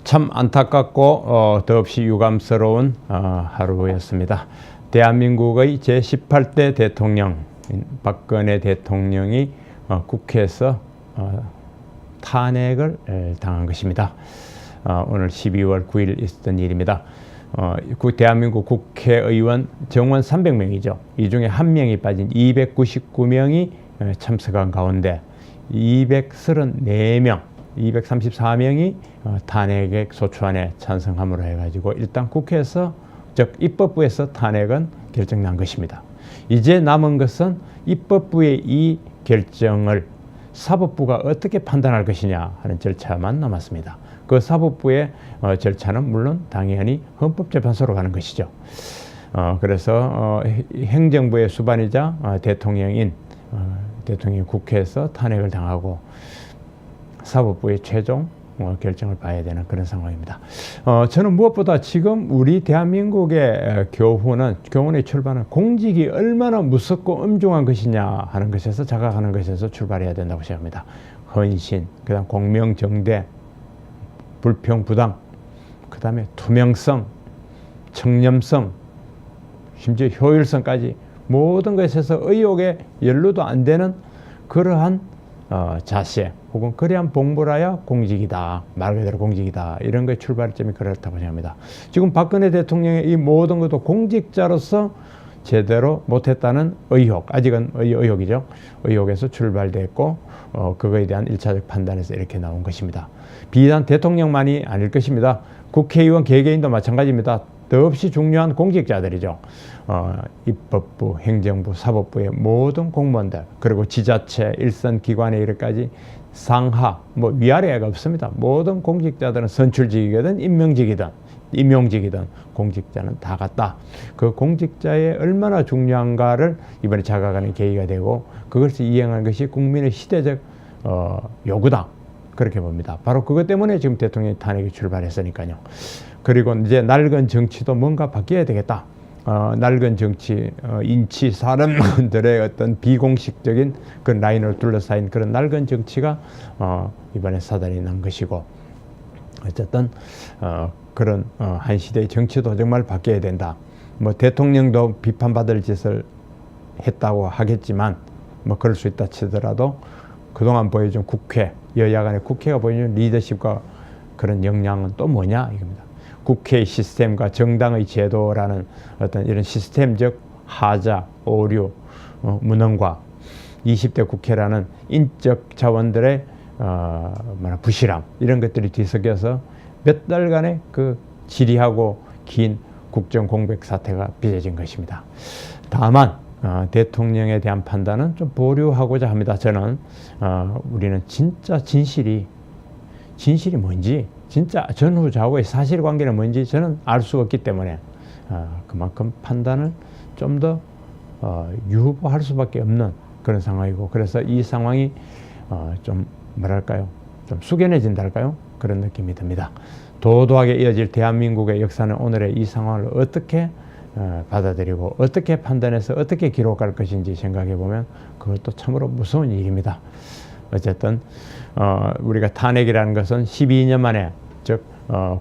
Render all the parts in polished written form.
참 안타깝고 더없이 유감스러운 하루였습니다. 대한민국의 제18대 대통령 박근혜 대통령이 국회에서 탄핵을 당한 것입니다. 오늘 12월 9일 있었던 일입니다. 대한민국 국회의원 정원 300명이죠. 이 중에 1명이 빠진 299명이 참석한 가운데 234명, 234명이 탄핵 소추안에 찬성함으로 해가지고 일단 국회에서, 즉 입법부에서 탄핵은 결정난 것입니다. 이제 남은 것은 입법부의 이 결정을 사법부가 어떻게 판단할 것이냐 하는 절차만 남았습니다. 그 사법부의 절차는 물론 당연히 헌법재판소로 가는 것이죠. 그래서 행정부의 수반이자 대통령이 국회에서 탄핵을 당하고 사법부의 최종 결정을 봐야 되는 그런 상황입니다. 저는 무엇보다 지금 우리 대한민국의 교훈의 출발은 공직이 얼마나 무섭고 엄중한 것이냐 하는 것에서 자각하는 것에서 출발해야 된다고 생각합니다. 헌신, 그 다음 공명정대, 불평부당, 그 다음에 투명성, 청렴성, 심지어 효율성까지 모든 것에서 의혹에 연루도 안 되는 그러한 자세 혹은 그러한 봉불하야 공직이다, 말 그대로 공직이다, 이런 거의 출발점이 그렇다고 생각합니다. 지금 박근혜 대통령의 이 모든 것도 공직자로서 제대로 못했다는 의혹, 아직은 의혹이죠. 의혹에서 출발됐고 그거에 대한 1차적 판단에서 이렇게 나온 것입니다. 비단 대통령만이 아닐 것입니다. 국회의원 개개인도 마찬가지입니다. 더없이 중요한 공직자들이죠. 입법부, 행정부, 사법부의 모든 공무원들, 그리고 지자체, 일선 기관에 이르까지 상하, 위아래가 없습니다. 모든 공직자들은 선출직이든 임용직이든 공직자는 다 같다. 그 공직자의 얼마나 중요한가를 이번에 자각하는 계기가 되고 그것을 이행한 것이 국민의 시대적 요구다, 그렇게 봅니다. 바로 그것 때문에 지금 대통령이 탄핵이 출발했으니까요. 그리고 이제 낡은 정치도 뭔가 바뀌어야 되겠다. 낡은 정치, 인치, 사람들의 어떤 비공식적인 그 라인을 둘러싸인 그런 낡은 정치가 이번에 사달이 난 것이고, 어쨌든 그런 한 시대의 정치도 정말 바뀌어야 된다. 대통령도 비판받을 짓을 했다고 하겠지만 그럴 수 있다 치더라도 그동안 보여준 국회, 여야 간의 국회가 보여준 리더십과 그런 역량은 또 뭐냐 이겁니다. 국회의 시스템과 정당의 제도라는 어떤 이런 시스템적 하자, 오류, 무능과 20대 국회라는 인적 자원들의 부실함, 이런 것들이 뒤섞여서 몇 달간의 그 지리하고 긴 국정 공백 사태가 빚어진 것입니다. 다만 대통령에 대한 판단은 좀 보류하고자 합니다. 저는 우리는 진짜 진실이 뭔지, 진짜 전후좌우의 사실관계는 뭔지 저는 알 수 없기 때문에 그만큼 판단을 좀 더 유보할 수밖에 없는 그런 상황이고, 그래서 이 상황이 좀 좀 숙연해진다 할까요? 그런 느낌이 듭니다. 도도하게 이어질 대한민국의 역사는 오늘의 이 상황을 어떻게 받아들이고 어떻게 판단해서 어떻게 기록할 것인지 생각해 보면 그것도 참으로 무서운 일입니다. 어쨌든 우리가 탄핵이라는 것은 12년 만에, 즉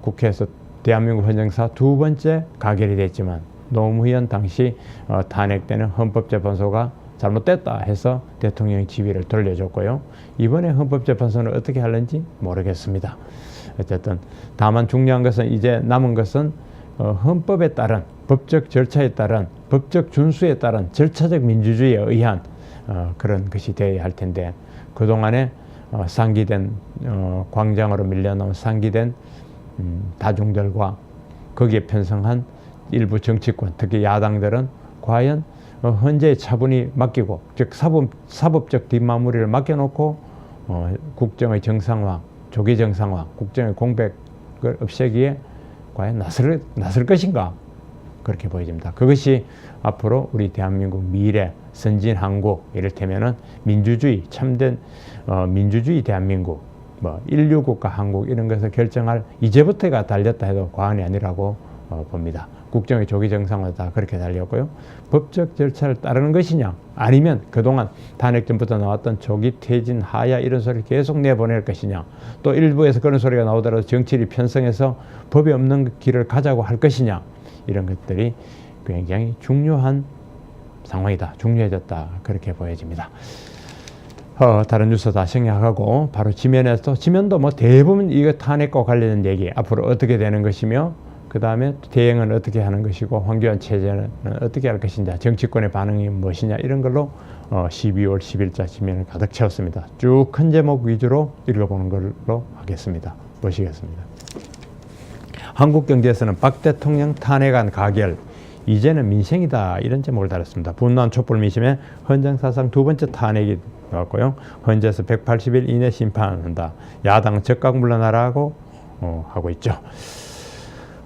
국회에서 대한민국 헌정사 두 번째 가결이 됐지만 노무현 당시 탄핵 때는 헌법재판소가 잘못됐다 해서 대통령의 지위를 돌려줬고요. 이번에 헌법재판소는 어떻게 하는지 모르겠습니다. 어쨌든 다만 중요한 것은 이제 남은 것은 헌법에 따른, 법적 절차에 따른, 법적 준수에 따른 절차적 민주주의에 의한 그런 것이 되어야 할 텐데, 그동안에 상기된 광장으로 밀려나온 상기된 다중들과 거기에 편성한 일부 정치권, 특히 야당들은 과연 헌재의 차분히 맡기고, 즉 사법적 뒷마무리를 맡겨놓고 국정의 정상화, 조기 정상화, 국정의 공백을 없애기에 과연 나설 것인가, 그렇게 보여집니다. 그것이 앞으로 우리 대한민국 미래 선진한국, 이를테면은 민주주의, 참된 민주주의 대한민국, 인류국가 한국, 이런 것을 결정할, 이제부터가 달렸다 해도 과언이 아니라고 봅니다. 국정의 조기 정상화다 그렇게 달렸고요. 법적 절차를 따르는 것이냐 아니면 그동안 탄핵 전부터 나왔던 조기 퇴진 하야 이런 소리를 계속 내보낼 것이냐 또 일부에서 그런 소리가 나오더라도 정치를 편성해서 법이 없는 길을 가자고 할 것이냐 이런 것들이 굉장히 중요한 상황이다. 중요해졌다. 그렇게 보여집니다. 다른 뉴스 다 생략하고 바로 지면도 뭐 대부분 이거 탄핵과 관련된 얘기 앞으로 어떻게 되는 것이며 그 다음에 대응은 어떻게 하는 것이고 황교안 체제는 어떻게 할 것인가 정치권의 반응이 무엇이냐 이런 걸로 12월 10일자 지면을 가득 채웠습니다. 쭉 큰 제목 위주로 읽어보는 걸로 하겠습니다. 보시겠습니다. 한국 경제에서는 박 대통령 탄핵안 가결 이제는 민생이다 이런 제목을 달았습니다. 분노한 촛불 민심에 헌정사상 두 번째 탄핵이 나왔고요. 헌재에서 180일 이내 심판한다. 야당은 즉각 물러나라고 하고 있죠.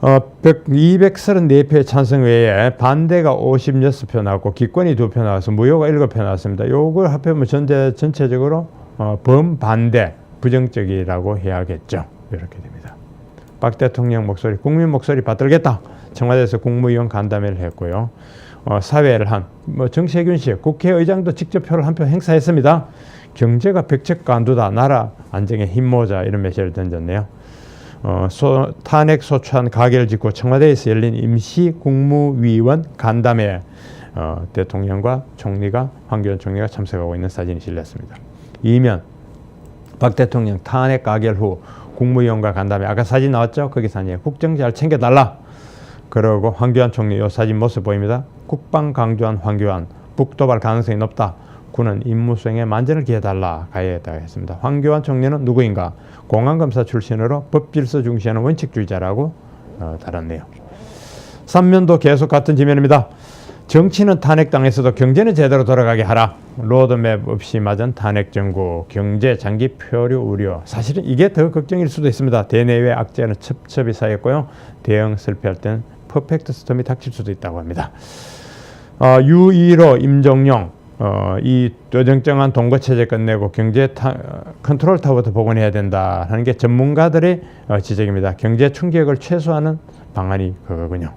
234표의 찬성 외에 반대가 56표 나왔고 기권이 2표 나와서 무효가 7표 나왔습니다. 요걸 합해보면 전체적으로 범반대 부정적이라고 해야겠죠. 이렇게 됩니다. 박 대통령 목소리 국민 목소리 받들겠다. 청와대에서 국무위원 간담회를 했고요. 사회를 한 정세균 씨 국회의장도 직접 표를 한 표 행사했습니다. 경제가 백척간두다 나라 안정에 힘모자 이런 메시지를 던졌네요. 탄핵 소추안 가결 직후 청와대에서 열린 임시 국무위원 간담회 대통령과 총리가 황교안 총리가 참석하고 있는 사진이 실렸습니다. 이면 박 대통령 탄핵 가결 후 국무위원과 간담회 아까 사진 나왔죠? 거기 사진에 국정 잘 챙겨달라. 그러고 황교안 총리 이 사진 모습 보입니다. 국방 강조한 황교안 북도발 가능성이 높다. 군은 임무 수행에 만전을 기해달라 가야했다고 했습니다. 황교안 총리는 누구인가? 공안검사 출신으로 법질서 중시하는 원칙주의자라고 달았네요. 삼면도 계속 같은 지면입니다. 정치는 탄핵당에서도 경제는 제대로 돌아가게 하라. 로드맵 없이 맞은 탄핵 정부, 경제 장기 표류 우려. 사실은 이게 더 걱정일 수도 있습니다. 대내외 악재는 첩첩이 쌓였고요. 대응 실패할 땐 퍼펙트 스톰이 닥칠 수도 있다고 합니다. U2로 임종용 이 어정쩡한 동거체제 끝내고 경제 컨트롤 타워부터 복원해야 된다 하는 게 전문가들의 지적입니다. 경제 충격을 최소화하는 방안이 그거군요.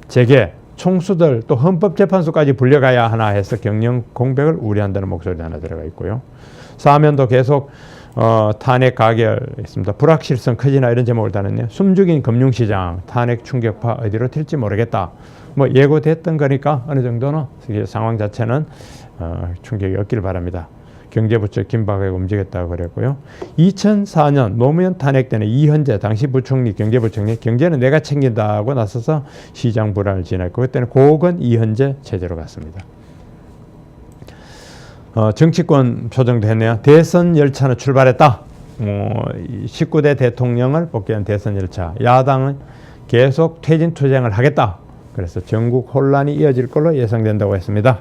재계, 총수들 또 헌법재판소까지 불려가야 하나 해서 경영 공백을 우려한다는 목소리도 하나 들어가 있고요. 사면도 계속 탄핵 가결했습니다. 불확실성 커지나 이런 제목을 달았네요. 숨죽인 금융시장 탄핵 충격파 어디로 튈지 모르겠다. 뭐 예고됐던 거니까 어느 정도는 상황 자체는 충격이 없기를 바랍니다. 경제부처 긴박하게 움직였다고 그랬고요. 2004년 노무현 탄핵 때는 이현재 당시 부총리 경제부총리 경제는 내가 챙긴다고 나서서 시장 불안을 지냈고 그때는 고건 이현재 체제로 갔습니다. 정치권 표정도 했네요. 대선 열차는 출발했다. 19대 대통령을 복귀한 대선 열차. 야당은 계속 퇴진 투쟁을 하겠다. 그래서 전국 혼란이 이어질 걸로 예상된다고 했습니다.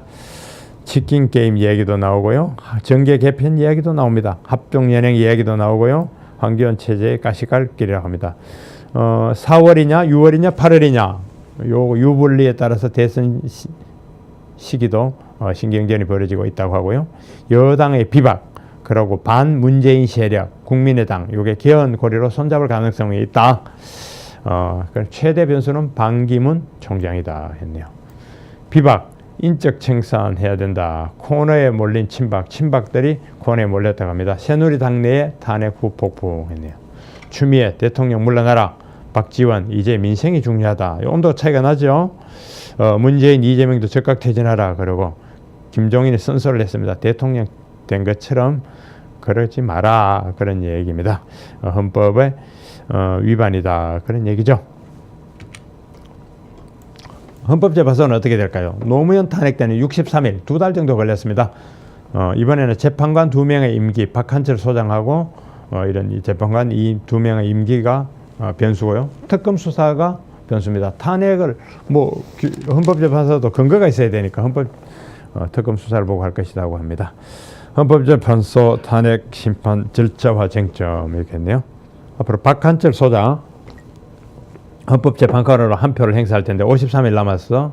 치킨 게임 이야기도 나오고요. 정계 개편 이야기도 나옵니다. 합동연행 이야기도 나오고요. 황교안 체제의 가시갈길이라고 합니다. 4월이냐 6월이냐 8월이냐 요 유불리에 따라서 대선 시기도 신경전이 벌어지고 있다고 하고요. 여당의 비박 그리고 반문재인 세력 국민의당 요게 개헌고리로 손잡을 가능성이 있다. 최대 변수는 반기문 총장이다 했네요. 비박 인적 청산해야 된다. 코너에 몰린 친박들이 코너에 몰렸다고 합니다. 새누리당 내에 탄핵 후 폭풍했네요. 추미애 대통령 물러나라. 박지원 이제 민생이 중요하다. 온도 차이가 나죠. 문재인 이재명도 즉각 퇴진하라. 그러고 김종인이 선서를 했습니다. 대통령 된 것처럼 그러지 마라. 그런 얘기입니다. 헌법의 위반이다. 그런 얘기죠. 헌법재판소는 어떻게 될까요? 노무현 탄핵 때는 63일, 2달 정도 걸렸습니다. 이번에는 재판관 2명의 임기, 박한철 소장하고 이런 이 재판관 이 2명의 임기가 변수고요. 특검 수사가 변수입니다. 탄핵을 헌법재판소도 근거가 있어야 되니까 특검 수사를 보고 할 것이라고 합니다. 헌법재판소 탄핵 심판 절차와 쟁점 이렇게 했네요. 앞으로 박한철 소장 헌법재판관으로 한 표를 행사할 텐데 53일 남았어.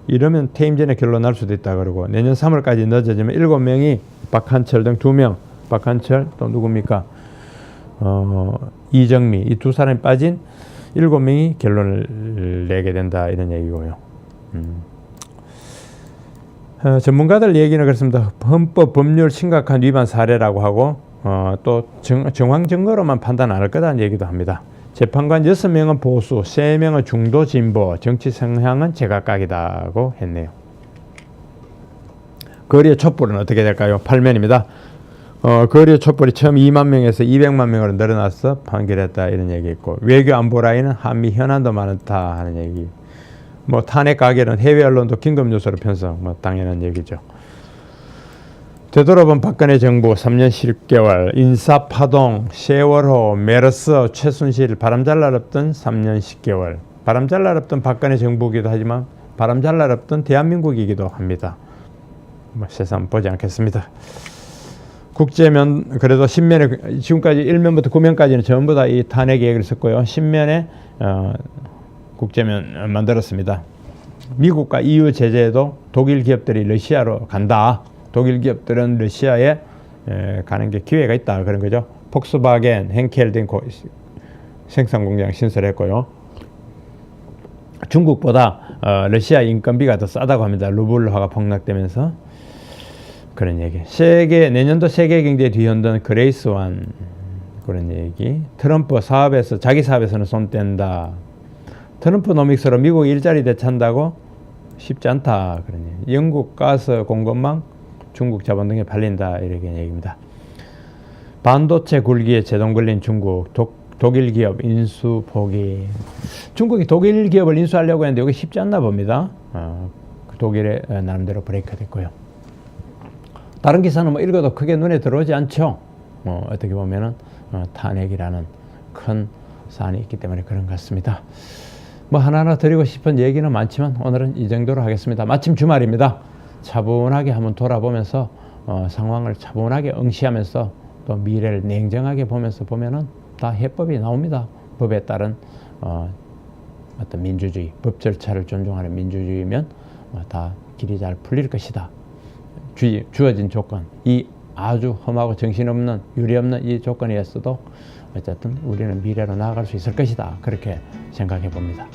이러면 퇴임 전에 결론 날 수도 있다 그러고 내년 3월까지 늦어지면 7명이 박한철 등 2명 박한철 또 누굽니까? 이정미 이 두 사람이 빠진 7명이 결론을 내게 된다 이런 얘기고요. 전문가들 얘기는 그렇습니다. 헌법 법률 심각한 위반 사례라고 하고 또 정황 증거로만 판단 안 할 거다는 얘기도 합니다. 재판관 6명은 보수, 3명은 중도 진보, 정치 성향은 제각각이다고 했네요. 거리의 촛불은 어떻게 될까요? 8면입니다. 거리의 촛불이 처음 2만 명에서 200만 명으로 늘어나서 판결했다 이런 얘기 있고, 외교 안보 라인은 한미 현안도 많다 하는 얘기. 뭐 탄핵 가결은 해외 언론도 긴급 뉴스로 편성, 뭐 당연한 얘기죠. 되돌아본 박근혜 정부 3년 10개월, 인사파동, 세월호, 메르스, 최순실, 바람잘 날 없던 3년 10개월. 바람잘 날 없던 박근혜 정부이기도 하지만 바람잘 날 없던 대한민국이기도 합니다. 뭐 세상 보지 않겠습니다. 국제면 그래도 10면에 지금까지 1면부터 9면까지는 전부 다 이 탄핵 얘기를 썼고요. 10면에 국제면 만들었습니다. 미국과 EU 제재도 독일 기업들이 러시아로 간다. 독일 기업들은 러시아에 가는 게 기회가 있다 그런 거죠. 폭스바겐, henkel 등 생산 공장 신설했고요. 중국보다 러시아 인건비가 더 싸다고 합니다. 루블화가 폭락되면서 그런 얘기. 내년도 세계 경제에 뒤흔든 그레이스완 그런 얘기. 트럼프 사업에서 자기 사업에서는 손 뗀다. 트럼프 노믹스로 미국 일자리 되찾는다고 쉽지 않다 그런 얘기. 영국 가스 공급망 중국 자본 등에 팔린다 이렇게 얘기입니다. 반도체 굴기에 제동 걸린 중국, 독일 기업 인수 포기. 중국이 독일 기업을 인수하려고 했는데 여기 쉽지 않나 봅니다. 독일에 나름대로 브레이크가 됐고요. 다른 기사는 뭐 읽어도 크게 눈에 들어오지 않죠. 어떻게 보면은 탄핵이라는 큰 사안이 있기 때문에 그런 것 같습니다. 뭐 하나하나 드리고 싶은 얘기는 많지만 오늘은 이 정도로 하겠습니다. 마침 주말입니다. 차분하게 한번 돌아보면서 상황을 차분하게 응시하면서 또 미래를 냉정하게 보면서 보면은 다 해법이 나옵니다. 법에 따른 어떤 민주주의, 법 절차를 존중하는 민주주의면 다 길이 잘 풀릴 것이다. 주어진 조건, 이 아주 험하고 정신없는 유리없는 이 조건이었어도 어쨌든 우리는 미래로 나아갈 수 있을 것이다. 그렇게 생각해 봅니다.